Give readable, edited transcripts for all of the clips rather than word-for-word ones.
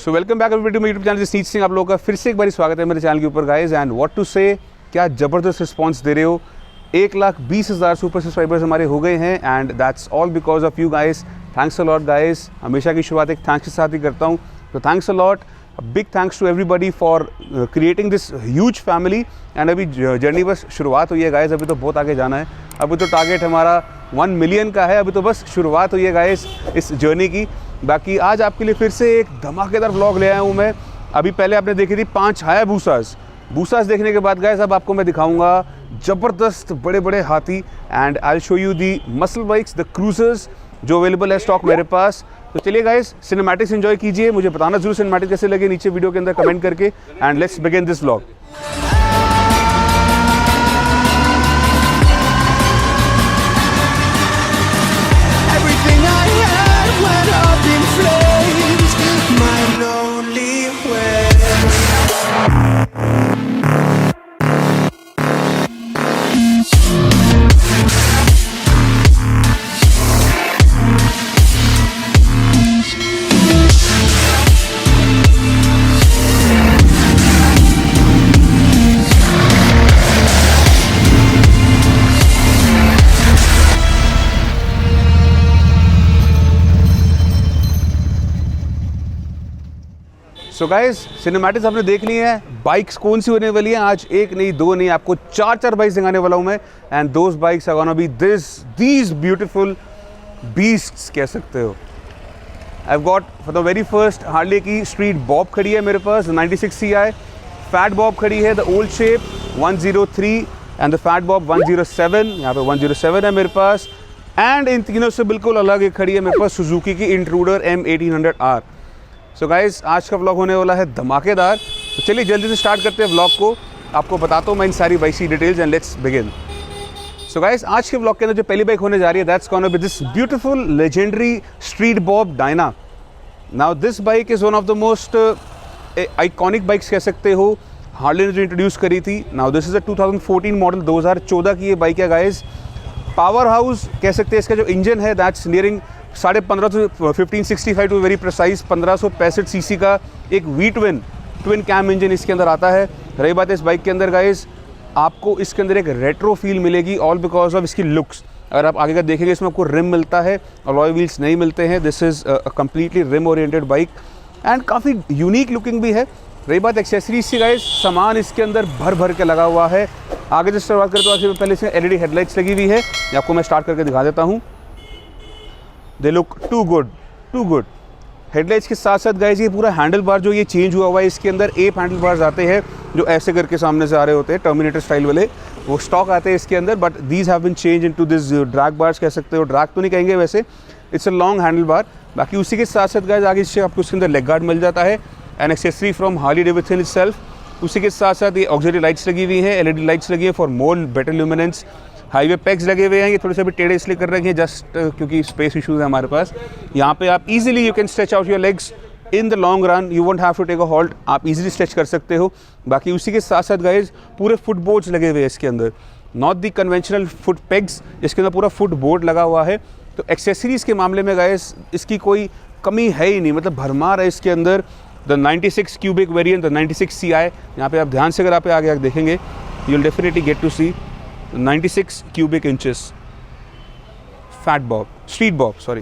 So welcome back to my YouTube channel Jasneet Singh. आप लोगों का फिर से एक बार स्वागत है मेरे चैनल के ऊपर गाइज। एंड व्हाट टू से, क्या ज़बरदस्त रिस्पांस दे रहे हो। 1,20,000 सुपर सब्सक्राइबर्स हमारे हो गए हैं and that's all because of you guys. Thanks a lot guys. हमेशा की शुरुआत एक थैंक्स के साथ ही करता हूँ, तो thanks a lot. Big thanks to everybody for creating this huge family. And अभी जर्नी बस शुरुआत हुई है गाइज, अभी तो बहुत आगे जाना है। अभी तो टारगेट हमारा 1 मिलियन का है, अभी तो बस शुरुआत हुई है गाइज इस जर्नी की। बाकी आज आपके लिए फिर से एक धमाकेदार व्लॉग ले आया हूँ मैं। अभी पहले आपने देखी थी 5 हायाबूसास देखने के बाद गाइस अब आपको मैं दिखाऊंगा ज़बरदस्त बड़े बड़े हाथी। And I will show you the muscle bikes, the cruisers जो अवेलेबल है स्टॉक मेरे पास। तो चलिए गाइस सिनेमैटिक्स एंजॉय कीजिए। मुझे बताना जरूर सिनेमैटिक्स कैसे लगे नीचे वीडियो के अंदर कमेंट करके। And let's begin this vlog. So guys cinematics आपने देख ली है। बाइक्स कौन सी होने वाली हैं आज, एक नहीं दो नहीं, आपको 4 बाइक्स दिखाने वाला हूं मैं। And those bikes are gonna be these beautiful beasts कह सकते हो। I have got for the very first Harley की स्ट्रीट बॉब खड़ी है मेरे पास, 96 CI। फैट बॉब खड़ी है the old shape 103 and the Fat Bob 107। यहाँ पे 107 है मेरे पास। एंड इन तीनों से बिल्कुल अलग एक खड़ी है मेरे पास सुजुकी की इंट्रूडर M1800R। सो गाइज आज का व्लॉग होने वाला है धमाकेदार। तो चलिए जल्दी से स्टार्ट करते हैं व्लॉग को। आपको बताता हूँ मैं इन सारी बाइक की details and let's begin. So guys आज के व्लॉग के अंदर जो पहली बाइक होने जा रही है that's gonna be this beautiful legendary street Bob Diana. Now this bike is one of the most iconic bikes कह सकते हो, हार्ले ने जो इंट्रोड्यूस करी थी। Now this is a 2014 model, 2014 की ये बाइक है गाइज। पावर हाउस कह सकते हैं इसका जो इंजन है that's nearing 15.5 to 1565 to very precise 1565 CC का एक ट्विन कैम इंजन इसके अंदर आता है। रही बात है इस बाइक के अंदर गाइस, आपको इसके अंदर एक रेट्रो फील मिलेगी ऑल बिकॉज ऑफ इसकी लुक्स। अगर आप आगे का देखेंगे इसमें आपको रिम मिलता है, अलॉय व्हील्स नहीं मिलते हैं। This is a completely rim oriented bike and काफ़ी यूनिक लुकिंग भी है। रही बात एक्सेसरीज की गाइस, सामान इसके अंदर भर के लगा हुआ है। आगे से शुरुआत करें तो आगे पहले इसमें LED हेडलाइट्स लगी हुई है, ये आपको मैं स्टार्ट करके दिखा देता हूँ। They look too good. Headlights के साथ साथ गाइस ये पूरा हैंडल बार जो ये चेंज हुआ है, इसके अंदर एप हैंडल बार्स आते हैं जो ऐसे करके सामने से आ रहे होते हैं, टर्मिनेटर स्टाइल वाले, वो स्टॉक आते हैं इसके अंदर। But these have been change into this drag bars कह सकते हो। ड्रैग तो नहीं कहेंगे वैसे, it's a long handle bar. बाकी उसी के साथ साथ गाइस आगे इससे आपको इसके अंदर लेग गार्ड मिल जाता है, an accessory from Harley Davidson itself. उसी के साथ साथ ये ऑक्सिलरी लाइट्स लगी हुई हैं, LED लाइट्स लगी है for more better luminance. Highway PACS लगे हुए हैं, ये थोड़े से भी टेढ़े इसलिए कर रखे हैं जस्ट क्योंकि स्पेस इश्यूज है हमारे पास। यहाँ पे आप easily you can stretch out your legs in the long run, you won't have to take a halt, आप इजीली स्ट्रेच कर सकते हो। बाकी उसी के साथ साथ गाइज पूरे फुट बोर्ड्स लगे हुए हैं इसके अंदर, not the conventional foot pegs, इसके अंदर पूरा फुट बोर्ड लगा हुआ है। तो एक्सेसरीज़ के मामले में गाइज इसकी कोई कमी है ही नहीं, मतलब भरमार है इसके अंदर। The 96 cubic variant, the 96 CI, यहाँ पे आप ध्यान से अगर आप आगे देखेंगे you will definitely get to see 96 cubic inches street bob, sorry.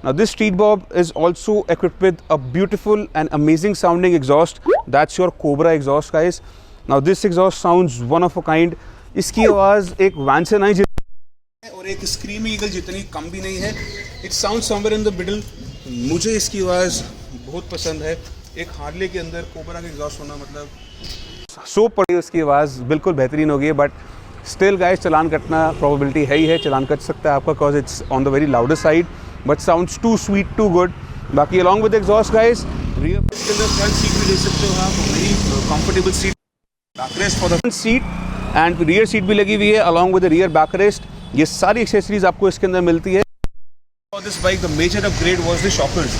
Now this street bob is also equipped with a beautiful and amazing sounding exhaust, that's your Cobra exhaust guys. Now this exhaust sounds one of a kind. इसकी आवाज़ एक van से नहीं और एक स्क्रीमी eagle जितनी कम भी नहीं है, it sounds somewhere in the middle। मुझे इसकी आवाज़ बहुत पसंद है। एक हार्ले के अंदर कोबरा का एग्जॉस्ट होना मतलब सो पड़ी, उसकी आवाज़ बिल्कुल बेहतरीन होगी है। बट स्टिल गाइस चलान कटना प्रोबेबिलिटी है ही है, चलान कट सकता है आपका because it's on the very louder side, but sounds too sweet too good. बाकी along with exhaust guys rear के अंदर फ्रंट सीट भी ले सकते हो आप, very comfortable seat, backrest for the front seat and rear seat भी लगी हुई है along with the rear backrest. ये सारी एक्सेसरीज आपको इसके अंदर मिलती है। For this bike the major upgrade was the shockers.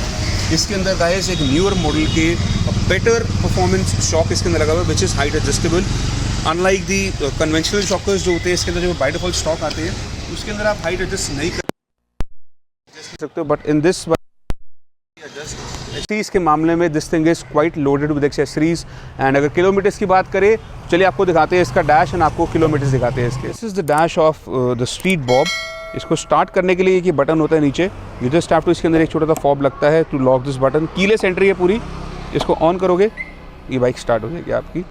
इसके अंदर गाइस एक न्यूअर मॉडल के बेटर परफॉर्मेंस शॉक इसके अंदर लगा हुआ है which is height adjustable. Unlike the conventional shockers जो होते हैं इसके अंदर जो बाय डिफॉल्ट स्टॉक आते हैं उसके अंदर आप हाइट एडजस्ट नहीं कर सकते हो, but in this adjust accessories के मामले में this thing is quite loaded with accessories. And अगर किलोमीटर्स की बात करें, चलिए आपको दिखाते हैं इसका डैश एंड आपको किलोमीटर्स दिखाते हैं इसके। This is the dash of the Street Bob. इसको स्टार्ट करने के लिए ये बटन होता है नीचे, यू जस्ट हैव टू, इसके अंदर एक छोटा सा फॉब लगता है to lock this button. Keyless entry है पूरी, इसको ऑन करोगे ये बाइक स्टार्ट हो जाएगी आपकी।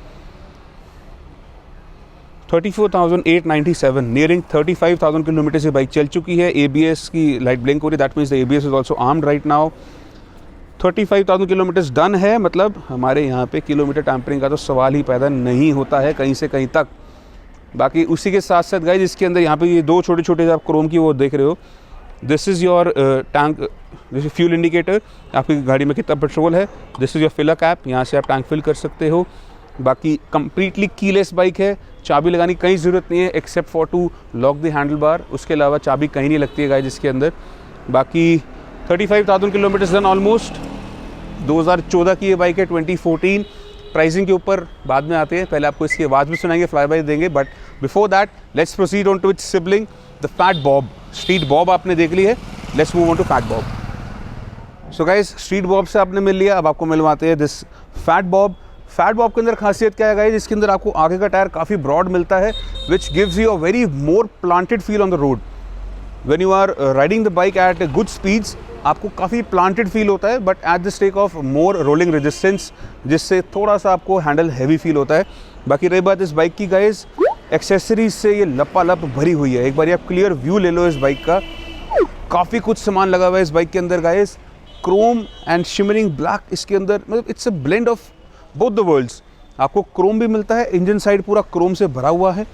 34,897 नियरिंग 35,000 किलोमीटर से बाइक चल चुकी है। ABS की लाइट ब्लिंक हो रही है, that means the ABS is also armed right now. 35,000 kilometres done है, मतलब हमारे यहाँ पे किलोमीटर टैंपरिंग का तो सवाल ही पैदा नहीं होता है कहीं से कहीं तक। बाकी उसी के साथ साथ गाइस इसके अंदर यहाँ पे ये दो छोटे छोटे आप क्रोम की वो देख रहे हो, दिस इज़ योर टैंक, जैसे फ्यूल इंडिकेटर, आपकी गाड़ी में कितना पेट्रोल है। This is your filler cap, यहाँ से आप टैंक फिल कर सकते हो। बाकी कंप्लीटली कीलेस बाइक है, चाबी लगाने की कहीं ज़रूरत नहीं है except for to lock the handle bar, उसके अलावा चाबी कहीं नहीं लगती है गाइस इसके अंदर। बाकी 35,000 किलोमीटर्स डन ऑलमोस्ट। 2014 की ये बाइक है, 2014। प्राइसिंग के ऊपर बाद में आते हैं, पहले आपको इसकी आवाज़ भी सुनाएंगे, फ्लाई बाय देंगे, but before that let's proceed on to its sibling the Fat Bob. Street Bob आपने देख ली है, let's move on to Fat Bob. So guys Street Bob से आपने मिल लिया, अब आपको मिलवाते हैं this Fat Bob. Fat Bob के अंदर खासियत क्या है गाइस, इसके अंदर आपको आगे का टायर काफ़ी ब्रॉड मिलता है, which gives you a very more planted feel on the road. When you are riding the bike at good speeds आपको काफ़ी प्लांटेड फील होता है, but at the stake of more rolling resistance, जिससे थोड़ा सा आपको हैंडल हैवी फील होता है। बाकी रही बात इस बाइक की गाइस, एक्सेसरीज से ये लपालप भरी हुई है। एक बार आप क्लियर व्यू ले लो इस बाइक का, काफ़ी कुछ सामान लगा हुआ है इस बाइक के अंदर guys. Chrome and shimmering black इसके अंदर, मतलब it's a blend of both the worlds. आपको क्रोम भी मिलता है, इंजन साइड पूरा क्रोम से भरा हुआ है,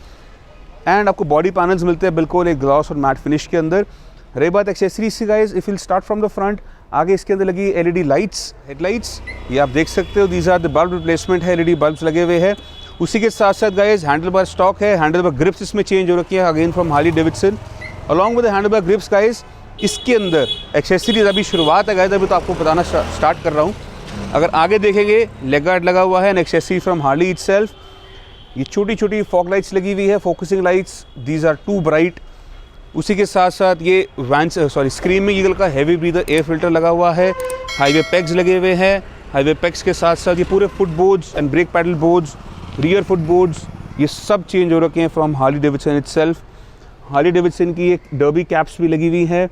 एंड आपको बॉडी पैनल्स मिलते हैं बिल्कुल एक ग्लॉस और मैट फिनिश के अंदर। रही बात एक्सेसरीज से guys, if will start from the front, आगे इसके अंदर लगी LED लाइट्स, हेडलाइट्स, ये आप देख सकते हो, these are the bulb replacement है, LED बल्ब्स लगे हुए हैं। उसी के साथ साथ गाइस हैंडल बार स्टॉक है, हैंडल बार ग्रिप्स इसमें चेंज हो रखी है again from Harley Davidson. Along with handle bar grips guys इसके अंदर एक्सेसरीज अभी शुरुआत है गाइस, अभी तो आपको बताना स्टार्ट कर रहा हूँ। अगर आगे देखेंगे लेग गार्ड लगा हुआ है, an accessory from Harley itself. ये छोटी छोटी फॉग लाइट्स लगी हुई है, focusing lights, these are too bright. उसी के साथ साथ ये स्क्रीमिंग ईगल का हैवी ब्रीदर एयर फिल्टर लगा हुआ है, हाईवे पैक्स लगे हुए हैं। हाईवे पैक्स के साथ साथ ये पूरे foot boards and brake pedal boards, rear foot boards, ये सब चेंज हो रखे हैं from Harley Davidson itself. Harley Davidson की एक डर्बी कैप्स भी लगी हुई है,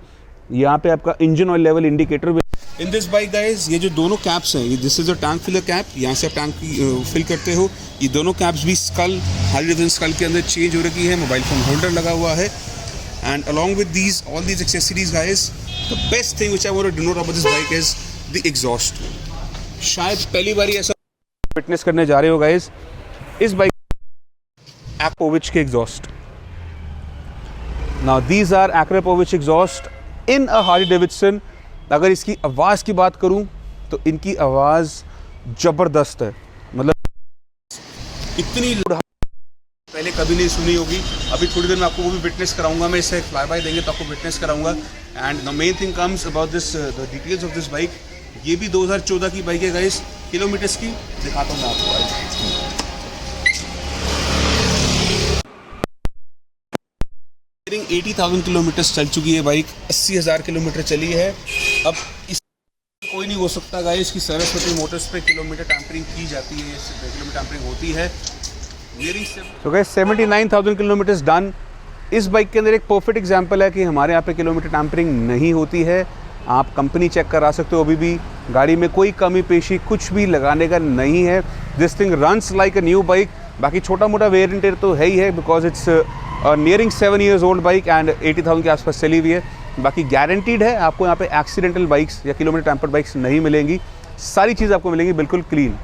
यहाँ पे आपका इंजन ऑयल लेवल इंडिकेटर भी। इन दिस बाइक गाइस ये जो दोनों कैप्स हैं, this is a tank filler cap, यहाँ से आप टैंक फिल करते हो। ये दोनों कैप्स भी स्कल, हार्ली डेविडसन स्कल के अंदर चेंज हो रखी है, मोबाइल फोन होल्डर लगा हुआ है। And along with these all these accessories guys, the best thing which I want to denote about this bike is the exhaust. शायद पहली बार ऐसा फिटनेस करने जा रहे हो गाइस, इस बाइक Akrapovic के exhaust. Now these are Akrapovic exhaust in a Harley Davidson. अगर इसकी आवाज़ की बात करूं तो इनकी आवाज़ ज़बरदस्त है, मतलब इतनी पहले कभी नहीं सुनी होगी। अभी थोड़ी देर में आपको वो भी विटनेस कराऊंगा, मैं इससे फ्लाई बाय देंगे तो आपको विटनेस कराऊंगा। And the main thing comes about this, the details of this bike. ये भी 2014 की बाइक है गाइस, किलोमीटर्स की दिखाता हूँ मैं आपको। 80,000 किलोमीटर्स चल चुकी है बाइक, 80,000 किलोमीटर चली है। अब इस कोई नहीं हो सकता गाइस कि सरस्वती मोटर्स पे किलोमीटर टैंपरिंग की जाती है, किलोमीटर टैंपरिंग होती है। तो गाइस 79,000 किलोमीटर्स डन। इस बाइक के अंदर एक परफेक्ट एग्जांपल है कि हमारे यहाँ पे किलोमीटर टैंपरिंग नहीं होती है। आप कंपनी चेक करा सकते हो, अभी भी गाड़ी में कोई कमी पेशी कुछ भी लगाने का नहीं है। This thing runs like a new bike. बाकी छोटा मोटा वेरिएंट तो है ही है, because it's nearing 7 years old bike and 80,000 के आसपास चली हुई है। बाकी गारंटीड है, आपको यहाँ पे एक्सीडेंटल बाइक्स या किलोमीटर टैंपर्ड बाइक्स नहीं मिलेंगी, सारी चीज़ आपको मिलेंगी बिल्कुल clean.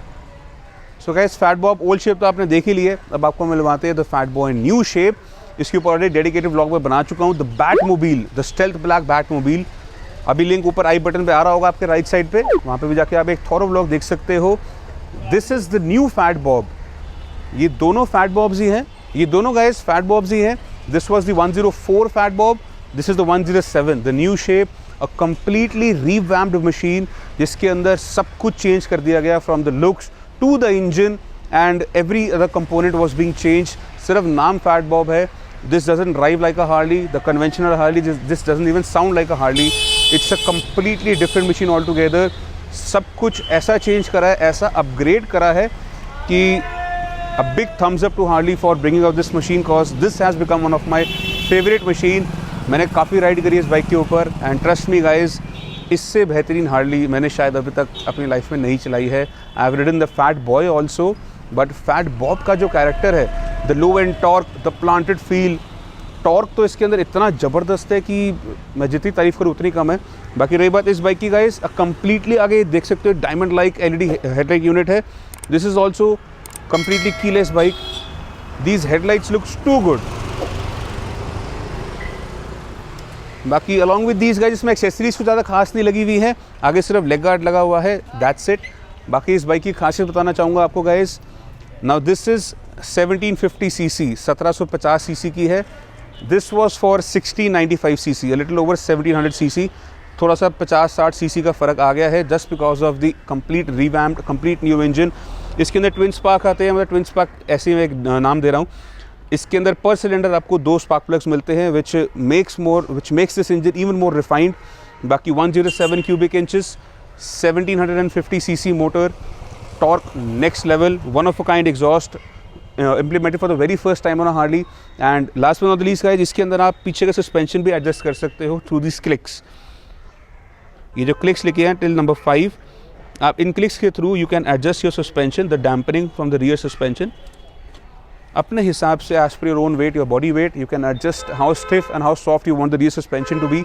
So guys fat Bob old shape तो आपने देख ही लिया है, अब आपको मिलवाते हैं the fat boy new shape. इसके ऊपर ऑलरेडी डेडिकेटेड व्लॉग में बना चुका हूँ, the Batmobile, the stealth black Batmobile. अभी लिंक ऊपर आई बटन पे आ रहा होगा आपके राइट साइड पे, वहाँ पे भी जाके आप एक थॉरो व्लॉग देख सकते हो। This is the new fat Bob. ये दोनों फैट बॉब्स ही हैं, ये दोनों गाइस फैट बॉब्स ही हैं। This was the 104 Fat Bob. This is the 107, the new shape, a completely revamped machine जिसके अंदर सब कुछ चेंज कर दिया गया, from the looks to the engine and every other component was being changed. सिर्फ नाम Fat Bob है। This doesn't drive like a Harley, the conventional Harley. This doesn't even sound like a Harley. It's a completely different machine altogether. सब कुछ ऐसा change करा है, ऐसा upgrade करा है कि a big thumbs up to Harley for bringing out this machine, cause this has become one of my favourite machine. मैंने काफ़ी राइड करी इस बाइक के ऊपर एंड ट्रस्ट मी गाइज, इससे बेहतरीन हार्ली मैंने शायद अभी तक अपनी लाइफ में नहीं चलाई है। I have ridden the fat boy also, but fat Bob का जो कैरेक्टर है, the low and torque, the planted feel, torque तो इसके अंदर इतना ज़बरदस्त है कि मैं जितनी तारीफ़ करूँ उतनी कम है। बाकी रही बात इस बाइक की गाइस, कम्प्लीटली आगे देख सकते हो diamond like LED headlight unit है। This is also completely keyless bike. These headlights looks too good. बाकी अलॉन्ग विद दीज गाइस इसमें एक्सेसरीज कुछ ज़्यादा खास नहीं लगी हुई है, आगे सिर्फ लेग गार्ड लगा हुआ है, दैट्स इट। बाकी इस बाइक की खासियत बताना चाहूँगा आपको guys. Now this is 1750 CC, 1750 CC की है। This was for 1695 CC, little over 1700 CC. थोड़ा सा 50-60 सीसी का फ़र्क आ गया है just because of the complete revamped, complete new engine. इसके अंदर ट्विन स्पार्क आते हैं, मतलब ट्विन स्पार्क ऐसे ही मैं एक नाम दे रहा हूँ। इसके अंदर पर सिलेंडर आपको 2 स्पार्क प्लग्स मिलते हैं which makes this engine even more refined. बाकी 107 cubic inches, 1750 CC motor, torque next level, one of a kind exhaust implemented for the very first time on a Harley. And last but not the least guys, इसके अंदर आप पीछे का suspension भी adjust कर सकते हो थ्रू दिस क्लिक्स। ये जो क्लिक्स लिखे हैं टिल नंबर 5, आप इन क्लिक्स के through you can adjust your suspension, the damping from the rear suspension अपने हिसाब से, as per your own weight, your body weight, you can adjust how stiff and how soft you want the rear suspension to be.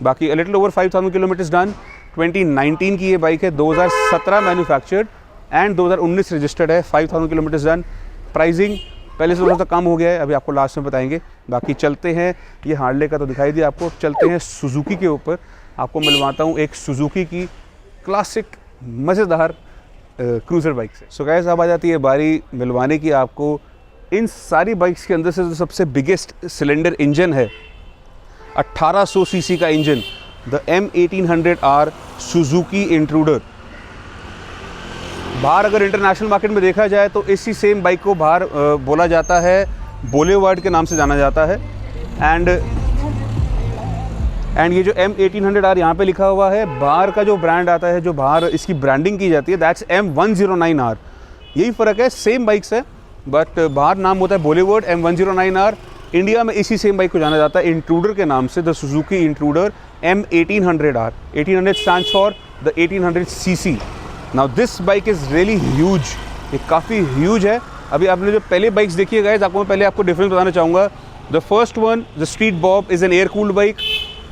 बाकी a little over 5000 kilometres done. 2019 की ये bike है, 2017 manufactured and 2019 registered है। 5000 kilometres done. Pricing पहले से थोड़ा सा कम हो गया है, अभी आपको लास्ट में बताएंगे। बाकी चलते हैं, ये हार्ले का तो दिखाई दिया आपको, चलते हैं सुजुकी के ऊपर। आपको मिलवाता हूँ एक सुजुकी की क्लासिक मज़ेदार क्रूज़र बाइक से। सो गाइस, अब आ जाती है बारी मिलवाने की आपको इन सारी बाइक्स के अंदर से जो सबसे बिगेस्ट सिलेंडर इंजन है, 1800 सीसी का engine, the M1800R Suzuki intruder. बाहर अगर इंटरनेशनल मार्केट में देखा जाए तो इसी सेम बाइक को बाहर बोला जाता है, बोलेवर्ड के नाम से जाना जाता है। एंड ये जो M1800R यहाँ पे लिखा हुआ है, बाहर का जो ब्रांड आता है, जो बाहर इसकी ब्रांडिंग की जाती है, दैट्स M109R। यही फ़र्क है, सेम बाइक्स है बट बाहर नाम होता है बोलेवर्ड M109R। इंडिया में इसी सेम बाइक को जाना जाता है इंट्रूडर के नाम से, the Suzuki intruder M1800R। 1800 stands for the 1800 CC. Now this bike is really huge, ये काफ़ी ह्यूज है। अभी आपने जो पहले बाइक्स देखी है गाइस, पहले आपको डिफरेंस बताना चाहूँगा। The first one, the Street Bob, is an air cooled bike.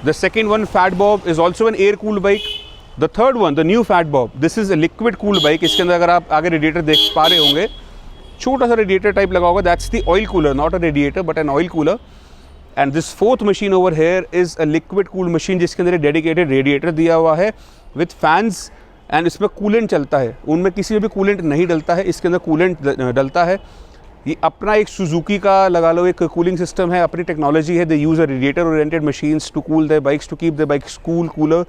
The second one, fat Bob, is also an air cooled bike. The third one, the new fat Bob, this is a liquid cooled bike. इसके अंदर अगर आप आगे radiator देख पा रहे होंगे, छोटा सा रेडिएटर टाइप लगा होगा, that's the oil cooler, not a radiator but an oil cooler. And this fourth machine over here is a liquid cooled machine, जिसके अंदर डेडिकेटेड रेडिएटर दिया हुआ है विथ फैंस, एंड इसमें कूलेंट चलता है। उनमें किसी में भी कूलेंट नहीं डलता है, इसके अंदर कूलेंट डलता है। ये अपना एक सुजुकी का लगा लो एक कूलिंग सिस्टम है, अपनी टेक्नोलॉजी है। They use a radiator oriented machines to cool their bikes, to keep their bikes cool, cooler.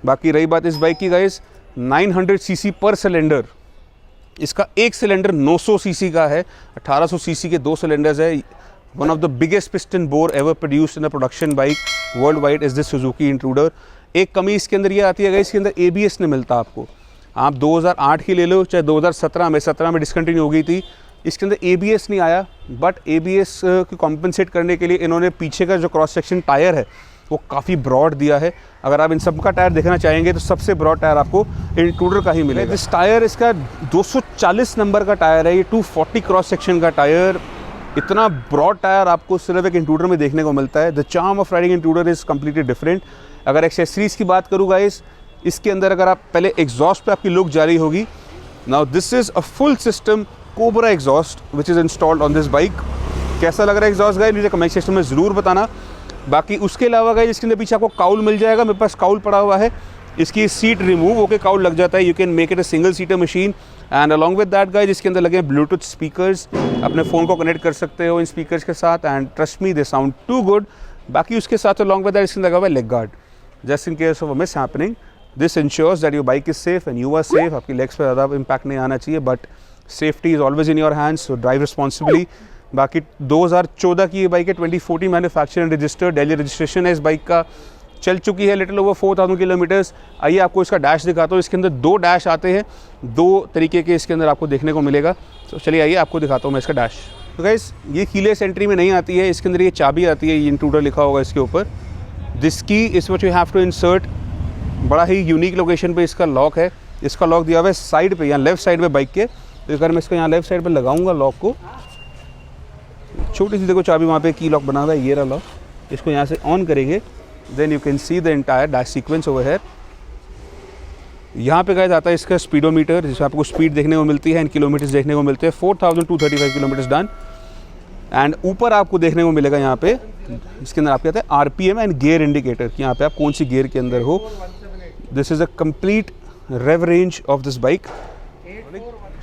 बाकी रही बात इस बाइक की गाइस, 900 सीसी पर सिलेंडर। इसका एक सिलेंडर 900 सीसी का है, 1800 सीसी के 2 सिलेंडर्स है। One of the biggest piston bore ever produced in a production bike world wide is this Suzuki intruder. एक कमी इसके अंदर ये आती है, इसके अंदर ABS नहीं मिलता आपको। आप 2008 की ले लो चाहे 2017 में, 17 में डिसकंटिन्यू हो गई थी, इसके अंदर ABS नहीं आया। बट ABS को कॉम्पनसेट करने के लिए इन्होंने पीछे का जो क्रॉस सेक्शन टायर है वो काफ़ी ब्रॉड दिया है। अगर आप इन सब का टायर देखना चाहेंगे तो सबसे ब्रॉड टायर आपको इंट्रूडर का ही मिलेगा। इस टायर इसका 240 नंबर का टायर है, ये 240 क्रॉस सेक्शन का टायर। इतना ब्रॉड टायर आपको सिर्फ एक इंट्रूडर में देखने को मिलता है। The charm of riding intruder is completely different. अगर एक्सेसरीज की बात करूँ गाइस, इसके अंदर अगर आप पहले एग्जॉस्ट पे आपकी लुक जारी होगी। Now this is a full system cobra exhaust which is installed on this bike. कैसा लग रहा है एग्जॉस्ट गाइस, मुझे कमेंट सेक्शन में ज़रूर बताना। बाकी उसके अलावा गाइस, इसके अंदर पीछे आपको काउल मिल जाएगा, मेरे पास काउल पड़ा हुआ है। इसकी सीट रिमूव होकर काउल लग जाता है, you can make it a single seater machine. And along with that guys, इसके अंदर लगे हैं ब्लूटूथ स्पीकर्स, अपने फ़ोन को कनेक्ट कर सकते हो इन स्पीकर्स के साथ, and trust me they sound too good. बाकी उसके साथ अलॉन्ग विद दैट इसके अंदर लगा हुआ है leg guard, just in case of a miss happening. This ensures that your bike is safe and you are safe. आपकी लेग्स पर ज़्यादा इम्पैक्ट नहीं आना चाहिए, but safety is always in your hands, so drive responsibly. बाकी 2014 की ये bike है, 2014 manufacture and registered, Delhi registration है इस बाइक का। चल चुकी है लिटिल ओवर 4000 किलोमीटर्स। आइए आपको इसका डैश दिखाता हूँ। इसके अंदर 2 डैश आते हैं, 2 तरीके के इसके अंदर आपको देखने को मिलेगा। तो चलिए आइए आपको दिखाता हूँ मैं इसका डैश। तो गाइस ये कीलेस एंट्री में नहीं आती है, इसके अंदर ये चाबी आती है, ये इंट्रूडर लिखा होगा इसके ऊपर। दिस की इस what you have to insert. बड़ा ही यूनिक लोकेशन पे इसका लॉक है। इसका लॉक दिया हुआ है साइड पे, यहाँ लेफ्ट साइड पे बाइक के। तो अगर मैं इसको यहाँ लेफ्ट साइड पे लगाऊंगा लॉक को, छोटी सी देखो चाबी वहाँ पे की लॉक बना हुआ है, ये रहा लॉक। इसको यहाँ से ऑन करेंगे, then you can see the entire dash sequence over है। यहाँ पे गाइस आता है इसका स्पीडोमीटर, जिसमें आपको स्पीड देखने को मिलती है एंड किलोमीटर्स देखने को मिलते हैं। 4235 किलोमीटर्स डन। एंड ऊपर आपको देखने को मिलेगा यहाँ पे, इसके अंदर आपके आता है आरपीएम एंड गियर इंडिकेटर, यहाँ पे आप कौन सी गियर के अंदर हो। This is a complete rev range of this bike.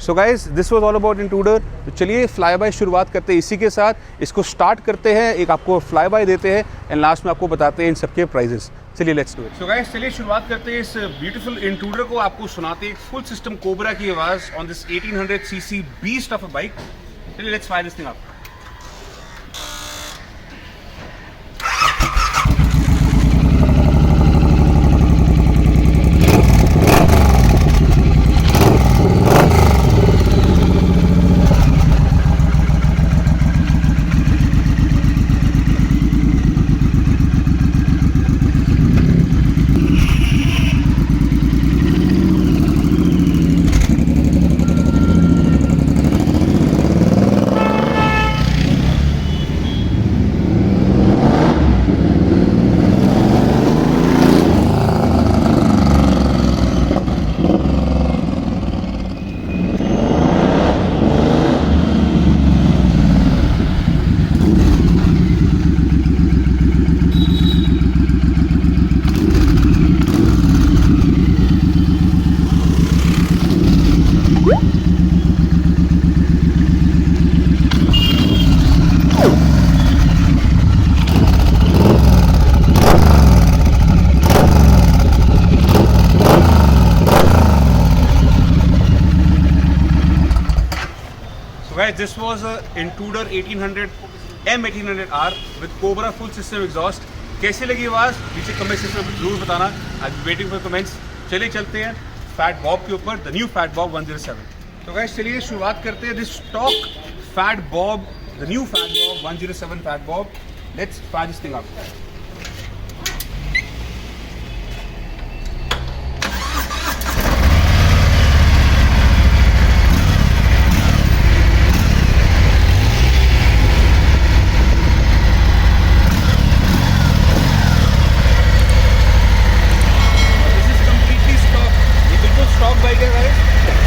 So guys this was all about Intruder. तो चलिए फ्लाई बाय शुरुआत करते हैं इसी के साथ। इसको स्टार्ट करते हैं, एक आपको फ्लाई बाय देते हैं एंड लास्ट में आपको बताते हैं इन सबके प्राइजेस। चलिए let's do it. So guys चलिए शुरुआत करते हैं इस ब्यूटीफुल इंट्रूडर को। आपको सुनाते हैं फुल सिस्टम कोबरा की आवाज़ on this 1800 CC beast of a bike. चलिए let's fire this thing up. Guys, this was a Intruder 1800 M1800R with Cobra full system exhaust। कैसी लगी आवाज़ नीचे कमेंट सेक्शन में जरूर बताना। I am waiting for comments. चलिए चलते हैं फैट बॉब के ऊपर, द न्यू फैट बॉब 107। तो गाइस चलिए शुरुआत करते हैं this stock fat bob, the new fat Bob 107 fat Bob. Let's fire this thing up.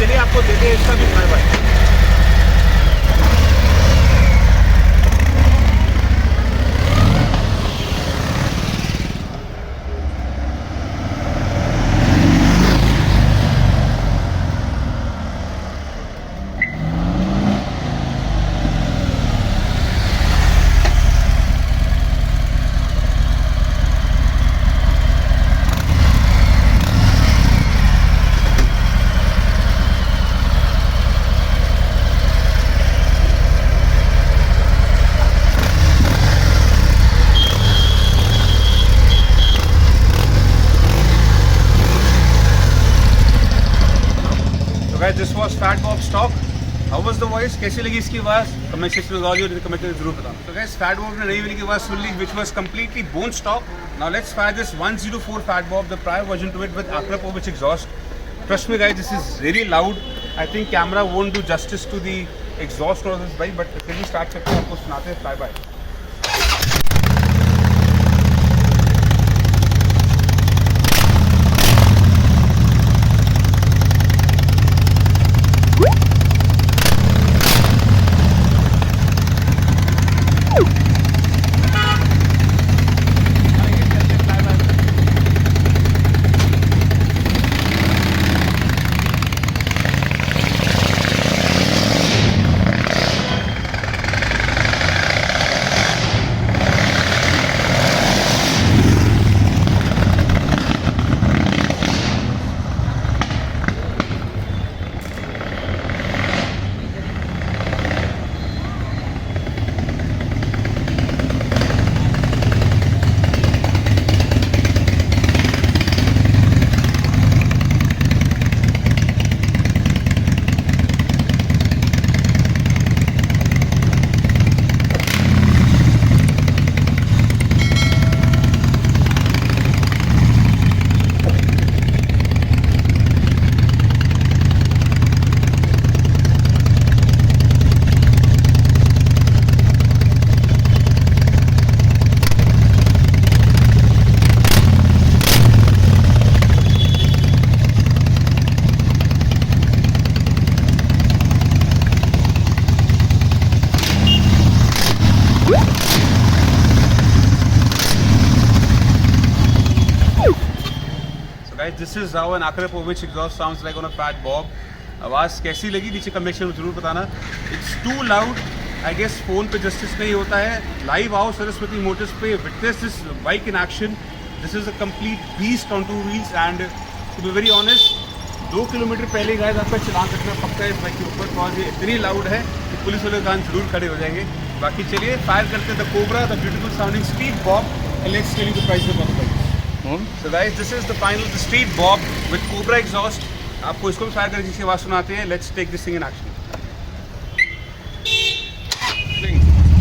चलिए आपको देते हैं इसका भी fly bye. This was fat Bob stock. How was the voice, कैसी लगी इसकी आवाज़ कमेंट सेक्शन में कमेंट करके जरूर बताना। तो गाइस फैट बॉब ने नई वाली की आवाज़ सुन ली which was completely bone stock. Now let's fire this 104 fat bob, the prior version to it with Acropovic exhaust। Trust me guys, this is really loud. I think camera won't do justice to the exhaust of this bike, but चलिए start करके आपको सुनाते हैं fly bye. is how an Akrapovic exhaust sounds like on a Fat Bob. आवाज़ कैसी लगी नीचे comment section में जरूर बताना. It's too loud. I guess phone पे जस्टिस नहीं होता है. लाइव आओ सरस्वती मोटर्स पे, witness this bike in action. This is a complete beast on two wheels and to be very honest, 2 kilometre पहले गाइस आपका चलान कटना पक्का है इस बाइक के ऊपर, और ये इतनी लाउड है कि पुलिस वाले कान जरूर खड़े हो जाएंगे. बाकी चलिए फायर करते हैं the Cobra, the beautiful sounding Street Bob, and let's tell you the price of the bike. So guys this is the final the Street Bob with Cobra exhaust. आपको इसको भी फायर करके जिसकी आवाज़ सुनाते हैं. Let's take this thing in action.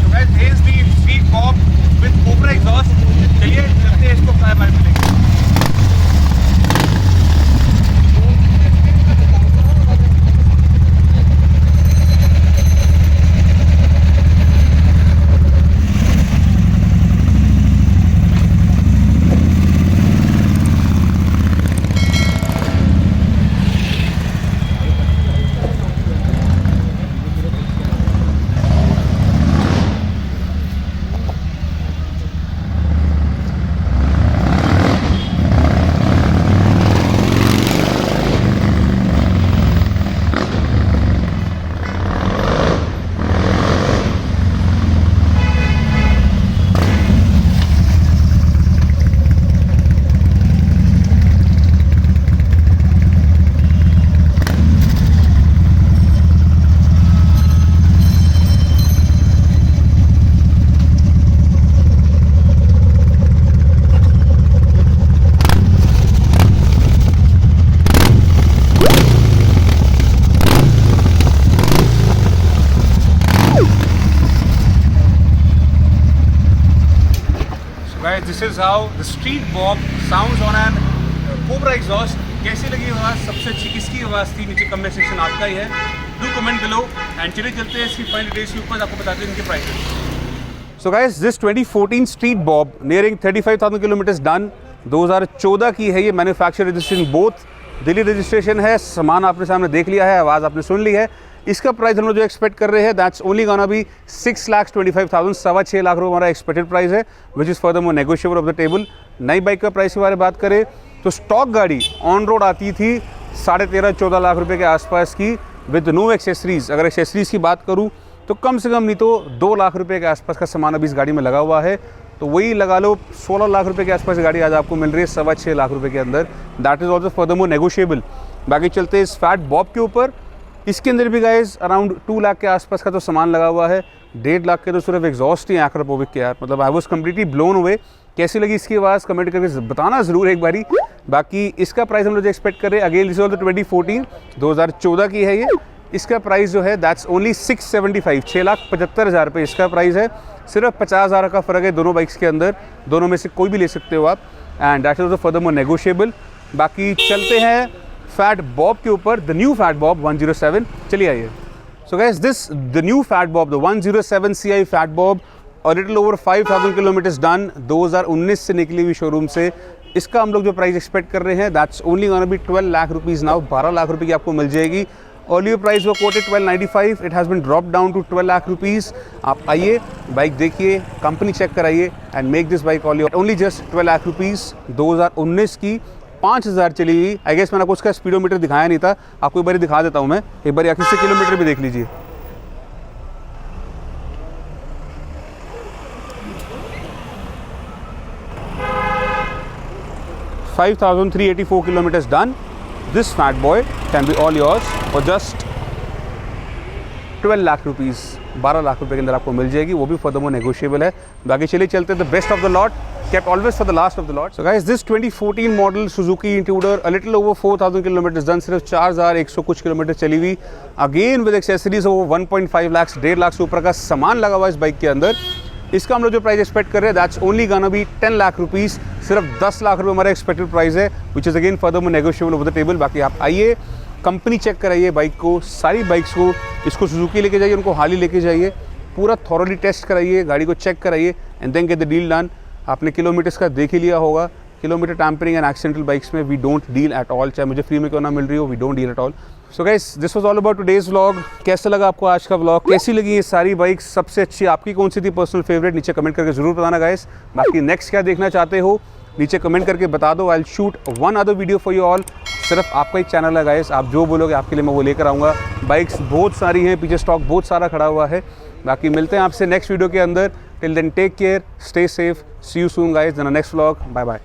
So guys here is the Street Bob with Cobra exhaust. चलिए चलते हैं इसको फायर मार लेंगे. This is how the Street Bob sounds on an Cobra exhaust. कैसी लगी आवाज़, सबसे अच्छी किसकी आवाज़ थी, नीचे कमेंट सेक्शन आपका ही है. डू कमेंट बिलो एंड चलिए चलते हैं इसकी फाइनल डिटेल्स के ऊपर, आपको बताते हैं इनके prices. So guys this 2014 Street Bob nearing 35,000 kilometres done. 2014 की है ये. Manufacture registration both Delhi registration है. सामान आपने सामने देख लिया है, आवाज़ आपने सुन ली है. इसका प्राइस हम लोग जो एक्सपेक्ट कर रहे हैं that's only gonna B 6,25,000. 6.25 lakh रुपये हमारा एक्सपेक्टेड प्राइस है, which is for the more negotiable of the table. नई बाइक का प्राइस के बारे में बात करें तो स्टॉक गाड़ी ऑन रोड आती थी 13.5-14 लाख रुपये के आसपास की विद नो एक्सेसरीज़. अगर एक्सेसरीज़ की बात करूँ तो कम से कम नहीं तो 2 लाख रुपये के आसपास का सामान अभी इस गाड़ी में लगा हुआ है. तो वही लगा लो 16 लाख रुपये के आसपास गाड़ी आज आपको मिल रही है 6.25 लाख रुपये के अंदर. That is also for the more negotiable. बाकी चलते हैं इस फैट बॉब के ऊपर. इसके अंदर भी गाइस अराउंड 2 लाख के आसपास का तो सामान लगा हुआ है. 1.5 लाख के तो सिर्फ एग्जॉस्ट ही है Akrapovic के यार. मतलब आई वाज कम्प्लीटली ब्लोन हुए. कैसी लगी इसकी आवाज़ कमेंट करके बताना ज़रूर एक बारी. बाकी इसका प्राइस हम लोग एक्सपेक्ट कर रहे हैं अगेन दिस ऑल द 2014 की है ये. इसका प्राइस जो है दैट्स ओनली 675, 6,75,000 रुपये इसका प्राइस है. सिर्फ 50,000 का फ़र्क है दोनों बाइक्स के अंदर. दोनों में से कोई भी ले सकते हो आप and that is also further more negotiable. बाकी चलते हैं फैट बॉब के ऊपर, द न्यू फैट बॉब 107. चलिए आइए. सो guys this the new fat bob the 107 CI fat Bob, और लिटिल ओवर 5,000 किलोमीटर्स डन. 2019 से निकली हुई शोरूम से. इसका हम लोग जो प्राइस एक्सपेक्ट कर रहे हैं that's only gonna be 12 lakh rupees now. 12 lakh रुपये की आपको मिल जाएगी. अर्लियर प्राइस वो quoted 1295, it has been drop down to 12 lakh rupees. आप आइए, बाइक देखिए, कंपनी चेक कराइए and make this bike all only just 12 lakh rupees. 2019 की 5,000 चली हुई. आई गेस मैंने आपको उसका स्पीडोमीटर दिखाया नहीं था, आपको एक बार दिखा देता हूँ मैं. एक बार आखिर से किलोमीटर भी देख लीजिए. $5,384 kilometers done. This fat boy can be all yours for just 12 lakh rupees. 12 lakh रुपए के अंदर आपको मिल जाएगी, वो भी फॉर द मोर नेगोशिएबल है. बाकी चलिए चलते हैं the best of the lot, kept always for the last of the lot. So guys, this 2014 model Suzuki Intruder, a little over 4,000 kilometers done, सिर्फ 4,100 कुछ किलोमीटर चली हुई. Again with accessories over 1.5 lakh, 1.5 lakh से ऊपर का सामान लगा हुआ है इस बाइक के अंदर. इसका हम लोग जो प्राइस एक्सपेक्ट कर रहे हैं दैट्स ओनली गाना बी 10 लाख रुपीज़. सिर्फ 10 लाख रुपये हमारा एक्सपेक्टेड प्राइस है, which is again further more negotiable of the table. बाकी आप आइए, कंपनी चेक कराइए बाइक को, सारी बाइक्स को. इसको सुजुकी लेके जाइए, उनको हाली लेके जाइए, पूरा थॉरली टेस्ट कराइए, गाड़ी को चेक कराइए and then get the deal done. आपने किलोमीटर्स का देख ही लिया होगा. Kilometre tampering and accidental bikes में we don't deal at all. चाहे मुझे फ्री में क्यों ना मिल रही हो, we don't deal at all. So guys, this was all about today's vlog. कैसा लगा आपको आज का व्लॉग? कैसी लगी ये सारी बाइक्स? सबसे अच्छी आपकी कौन सी थी पर्सनल फेवरेट? नीचे कमेंट करके जरूर बताना गाइस. बाकी नेक्स्ट क्या देखना चाहते हो नीचे कमेंट करके बता दो। I will shoot one other video for you all. सिर्फ आपका ही चैनल है गाइस, आप जो बोलोगे आपके लिए मैं वो लेकर आऊँगा। बाइक्स बहुत सारी हैं, पीछे स्टॉक बहुत सारा खड़ा हुआ है। बाकी मिलते हैं आपसे नेक्स्ट वीडियो के अंदर। Till then take care, stay safe, see you soon guys in the next vlog. Bye bye.